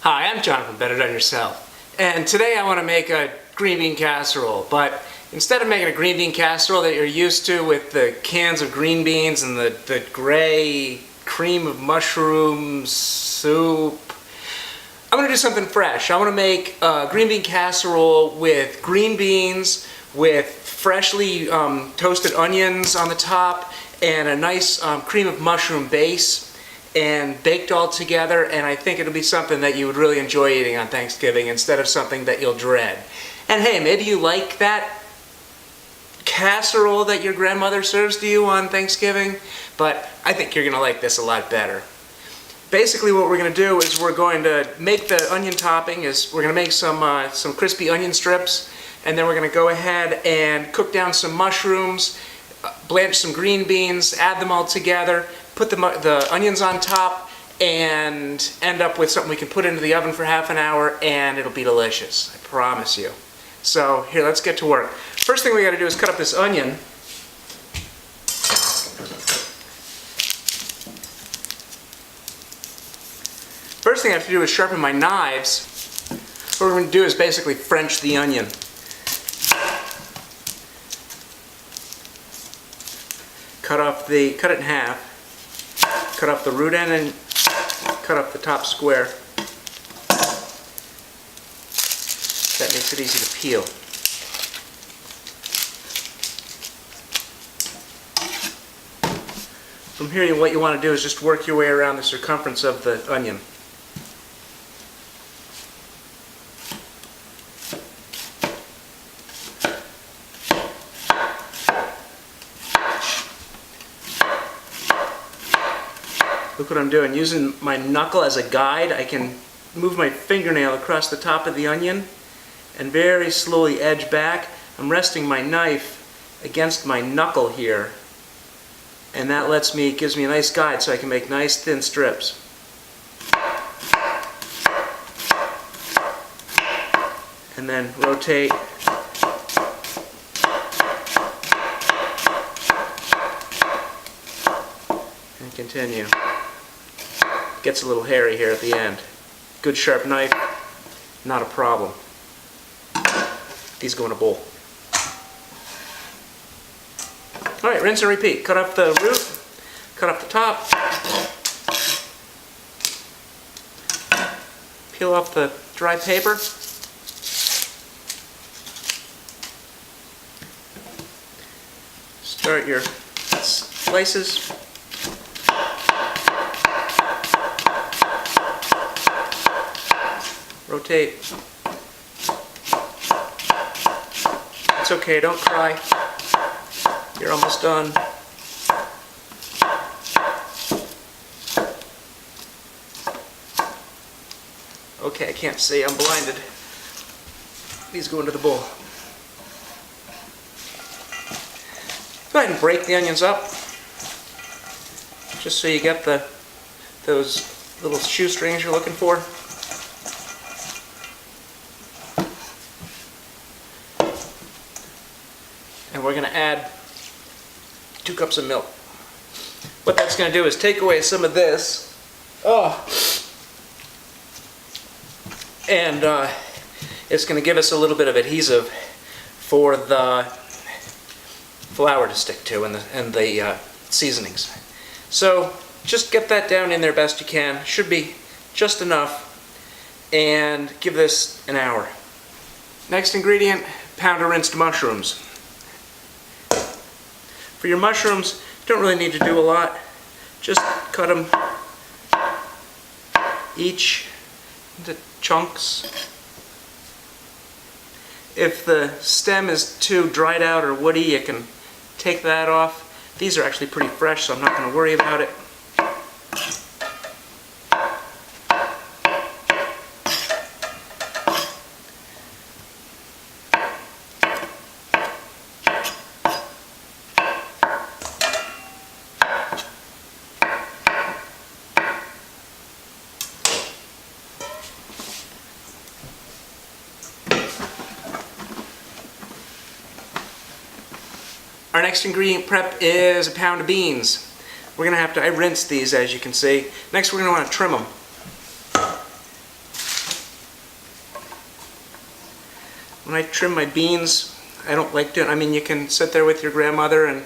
Hi, I'm John from Better Done Yourself, and today I want to make a green bean casserole, but instead of making a green bean casserole that you're used to with the cans of green beans and the gray cream of mushroom soup, I'm going to do something fresh. I want to make a green bean casserole with green beans, with freshly toasted onions on the top, and a nice cream of mushroom base, and baked all together, and I think it'll be something that you would really enjoy eating on Thanksgiving instead of something that you'll dread. And hey, maybe you like that casserole that your grandmother serves to you on Thanksgiving, but I think you're going to like this a lot better. Basically what we're going to do is we're going to make the onion topping, we're going to make some crispy onion strips, and then we're going to go ahead and cook down some mushrooms, blanch some green beans, add them all together, put the onions on top, and end up with something we can put into the oven for half an hour, and it'll be delicious, I promise you. So here, let's get to work. First thing we got to do is cut up this onion. First thing I have to do is sharpen my knives. What we're going to do is basically French the onion. Cut it in half. Cut off the root end and cut off the top square. That makes it easy to peel. From here, what you want to do is just work your way around the circumference of the onion. Look what I'm doing. Using my knuckle as a guide, I can move my fingernail across the top of the onion and very slowly edge back. I'm resting my knife against my knuckle here, and that gives me a nice guide so I can make nice thin strips. And then rotate. And continue. Gets a little hairy here at the end. Good sharp knife, not a problem. These go in a bowl. Alright, rinse and repeat. Cut off the root, cut off the top, peel off the dry paper, start your slices. Rotate. It's okay, don't cry. You're almost done. Okay, I can't see, I'm blinded. These go into the bowl. Go ahead and break the onions up, just so you get those little shoestrings you're looking for. And we're going to add 2 cups of milk. What that's going to do is take away some of this. And it's going to give us a little bit of adhesive for the flour to stick to and the seasonings. So just get that down in there best you can. Should be just enough. And give this an hour. Next ingredient, pound of rinsed mushrooms. For your mushrooms, you don't really need to do a lot. Just cut them each into chunks. If the stem is too dried out or woody, you can take that off. These are actually pretty fresh, so I'm not going to worry about it. Our next ingredient prep is a pound of beans. I rinsed these, as you can see. Next we're going to want to trim them. When I trim my beans, I don't like doing, I mean, you can sit there with your grandmother and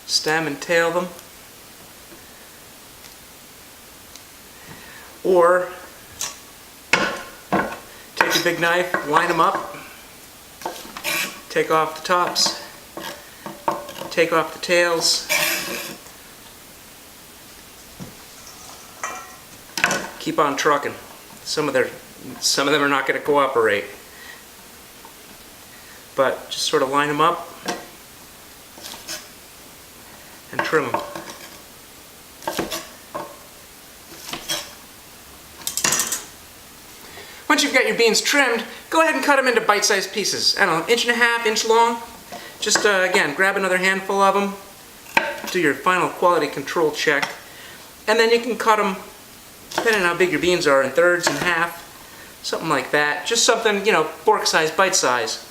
stem and tail them. Or take a big knife, line them up, take off the tops, take off the tails, keep on trucking. Some of them are not going to cooperate, but just sort of line them up and trim them. Once you've got your beans trimmed, go ahead and cut them into bite-sized pieces. I don't know, 1.5 inch long. Just again, grab another handful of them, do your final quality control check, and then you can cut them, depending on how big your beans are, in thirds and half, something like that. Just something, you know, fork size, bite size.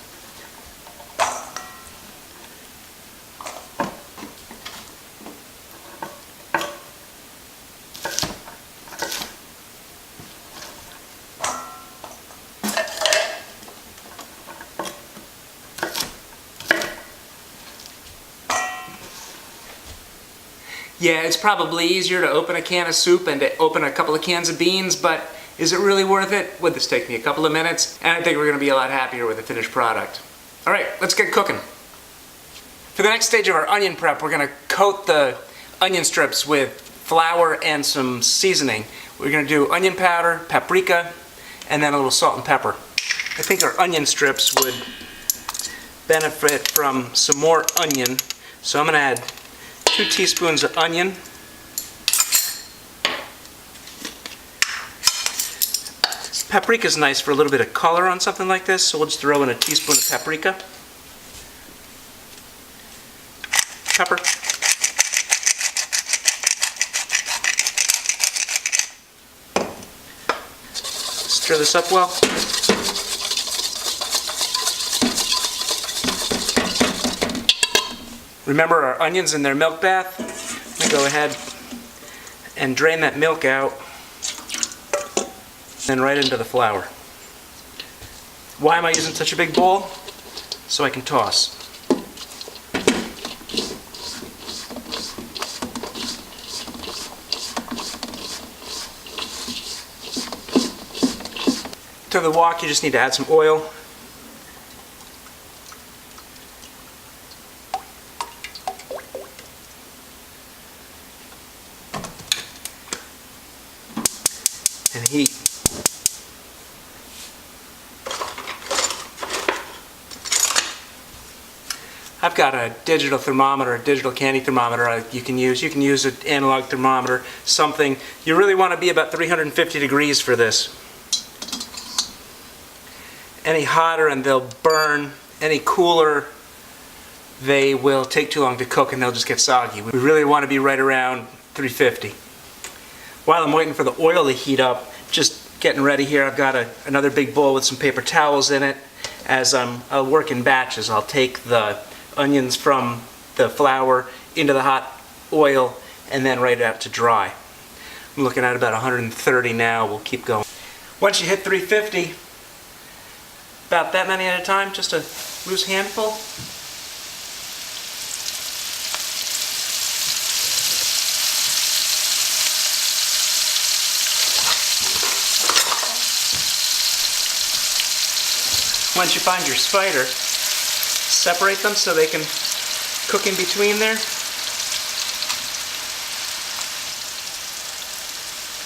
Yeah, it's probably easier to open a can of soup and to open a couple of cans of beans, but is it really worth it? Would this take me a couple of minutes? And I think we're going to be a lot happier with the finished product. All right, let's get cooking. For the next stage of our onion prep, we're going to coat the onion strips with flour and some seasoning. We're going to do onion powder, paprika, and then a little salt and pepper. I think our onion strips would benefit from some more onion, so I'm going to add 2 teaspoons of onion, paprika is nice for a little bit of color on something like this, so we'll just throw in a teaspoon of paprika, pepper, stir this up well. Remember our onions in their milk bath? I'm going to go ahead and drain that milk out and right into the flour. Why am I using such a big bowl? So I can toss. To the wok, you just need to add some oil. And heat. I've got a digital thermometer, a digital candy thermometer you can use. You can use an analog thermometer, something. You really want to be about 350 degrees for this. Any hotter and they'll burn. Any cooler, they will take too long to cook and they'll just get soggy. We really want to be right around 350. While I'm waiting for the oil to heat up, just getting ready here, I've got another big bowl with some paper towels in it. As I'll work in batches, I'll take the onions from the flour into the hot oil and then right out to dry. I'm looking at about 130 now. We'll keep going. Once you hit 350, about that many at a time, just a loose handful. Once you find your spider, separate them so they can cook in between there.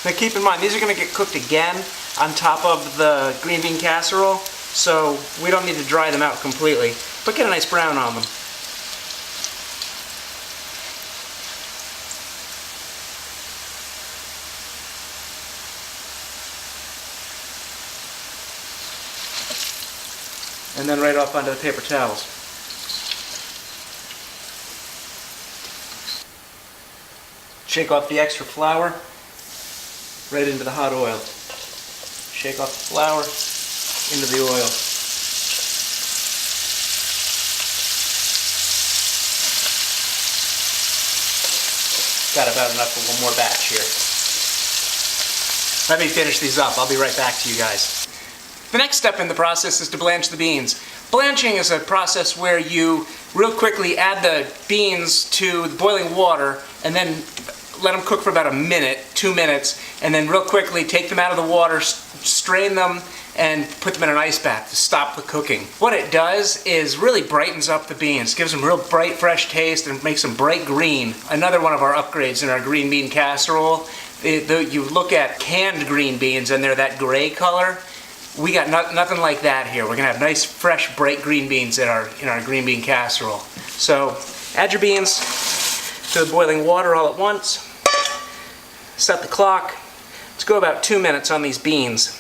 Now keep in mind, these are going to get cooked again on top of the green bean casserole, so we don't need to dry them out completely, but get a nice brown on them. And then right off onto the paper towels. Shake off the extra flour right into the hot oil. Shake off the flour into the oil. Got about enough for one more batch here. Let me finish these up. I'll be right back to you guys. The next step in the process is to blanch the beans. Blanching is a process where you real quickly add the beans to the boiling water and then let them cook for about a minute, 2 minutes, and then real quickly take them out of the water, strain them, and put them in an ice bath to stop the cooking. What it does is really brightens up the beans, gives them real bright, fresh taste, and makes them bright green. Another one of our upgrades in our green bean casserole, you look at canned green beans and they're that gray color. We got nothing like that here. We're gonna have nice, fresh, bright green beans in our green bean casserole. So add your beans to the boiling water all at once. Set the clock. Let's go about 2 minutes on these beans.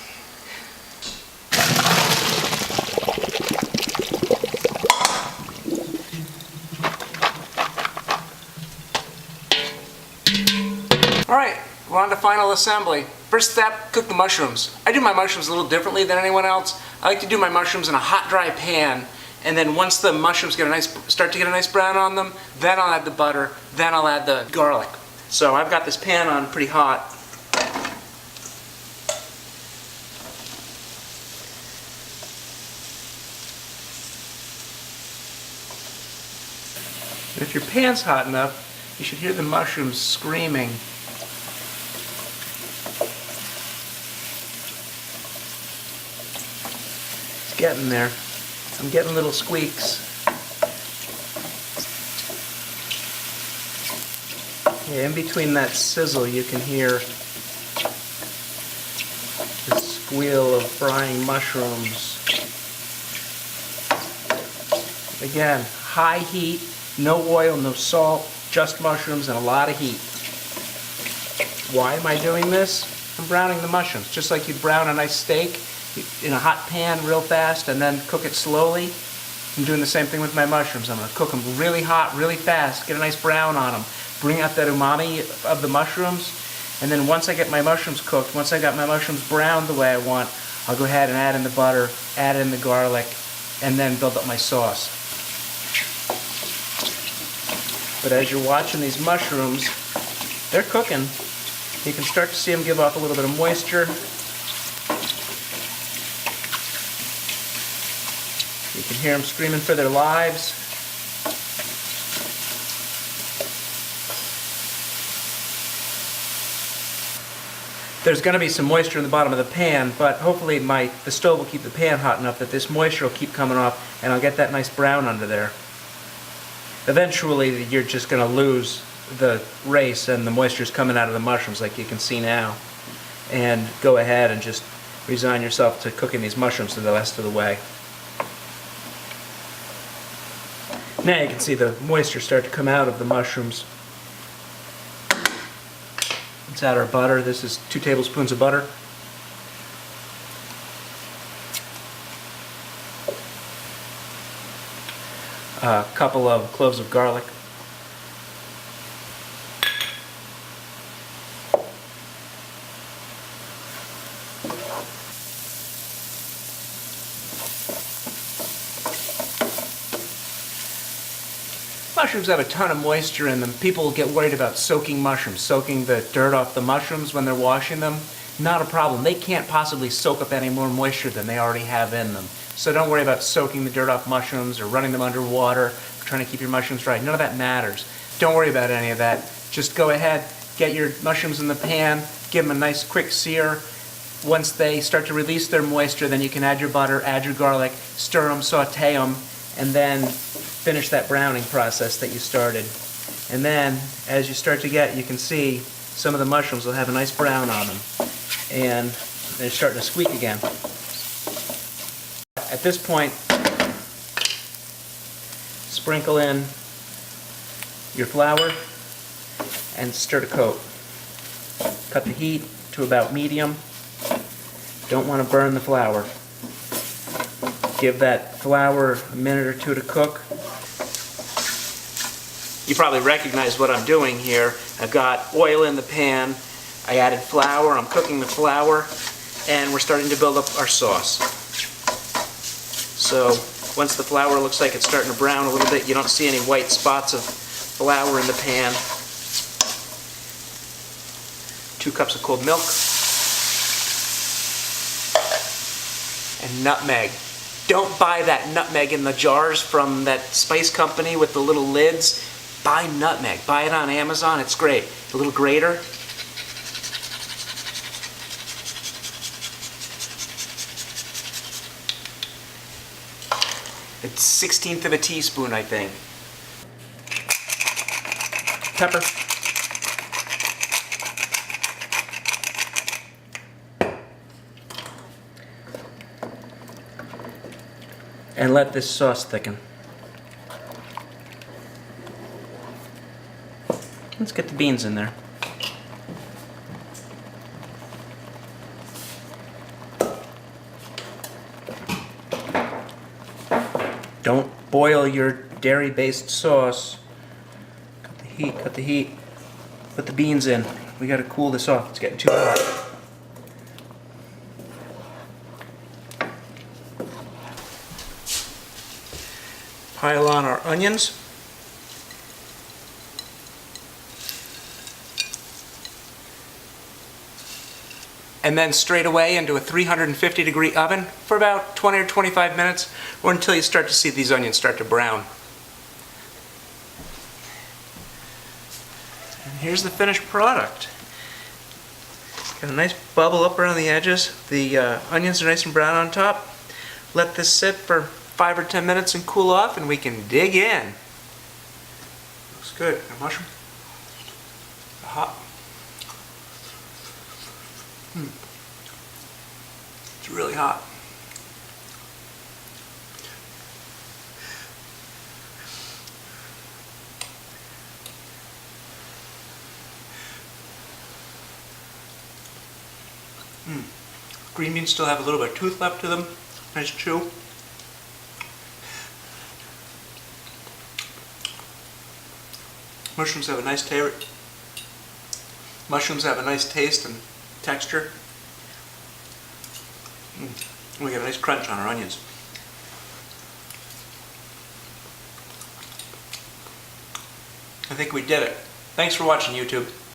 Alright, we're on to final assembly. First step, cook the mushrooms. I do my mushrooms a little differently than anyone else. I like to do my mushrooms in a hot, dry pan, and then once the mushrooms start to get a nice brown on them, then I'll add the butter, then I'll add the garlic. So I've got this pan on pretty hot. And if your pan's hot enough, you should hear the mushrooms screaming. It's getting there. I'm getting little squeaks. Yeah, in between that sizzle you can hear the squeal of frying mushrooms. Again, high heat, no oil, no salt, just mushrooms and a lot of heat. Why am I doing this? I'm browning the mushrooms, just like you'd brown a nice steak in a hot pan real fast and then cook it slowly. I'm doing the same thing with my mushrooms. I'm going to cook them really hot, really fast, get a nice brown on them, bring out that umami of the mushrooms, and then once I get my mushrooms cooked, once I got my mushrooms browned the way I want, I'll go ahead and add in the butter, add in the garlic, and then build up my sauce. But as you're watching these mushrooms, they're cooking. You can start to see them give off a little bit of moisture. You can hear them screaming for their lives. There's going to be some moisture in the bottom of the pan, but hopefully the stove will keep the pan hot enough that this moisture will keep coming off and I'll get that nice brown under there. Eventually you're just going to lose the race and the moisture's coming out of the mushrooms like you can see now. And go ahead and just resign yourself to cooking these mushrooms the rest of the way. Now you can see the moisture start to come out of the mushrooms. Let's add our butter. This is 2 tablespoons of butter. A couple of cloves of garlic. Mushrooms have a ton of moisture in them. People get worried about soaking mushrooms, soaking the dirt off the mushrooms when they're washing them. Not a problem. They can't possibly soak up any more moisture than they already have in them. So don't worry about soaking the dirt off mushrooms or running them underwater, or trying to keep your mushrooms dry. None of that matters. Don't worry about any of that. Just go ahead, get your mushrooms in the pan, give them a nice quick sear. Once they start to release their moisture, then you can add your butter, add your garlic, stir them, saute them, and then finish that browning process that you started. And then, as you start to get, you can see some of the mushrooms will have a nice brown on them. And they're starting to squeak again. At this point, sprinkle in your flour and stir to coat. Cut the heat to about medium. Don't want to burn the flour. Give that flour a minute or two to cook. You probably recognize what I'm doing here. I've got oil in the pan. I added flour. I'm cooking the flour. And we're starting to build up our sauce. So once the flour looks like it's starting to brown a little bit, you don't see any white spots of flour in the pan. 2 cups of cold milk. and nutmeg. Don't buy that nutmeg in the jars from that spice company with the little lids. Buy nutmeg. Buy it on Amazon. It's great. A little grater. It's 1/16 of a teaspoon, I think. Pepper. And let this sauce thicken. Let's get the beans in there. Don't boil your dairy-based sauce. Cut the heat, cut the heat. Put the beans in. We gotta cool this off. It's getting too hot. Pile on our onions. And then straight away into a 350-degree oven for about 20 or 25 minutes, or until you start to see these onions start to brown. And here's the finished product. Got a nice bubble up around the edges. The onions are nice and brown on top. Let this sit for 5 or 10 minutes and cool off, and we can dig in. Looks good. A mushroom. Hot. It's really hot. Green beans still have a little bit of tooth left to them. Nice chew. Mushrooms have a nice taste. Mushrooms have a nice taste and texture. We get a nice crunch on our onions. I think we did it. Thanks for watching, YouTube.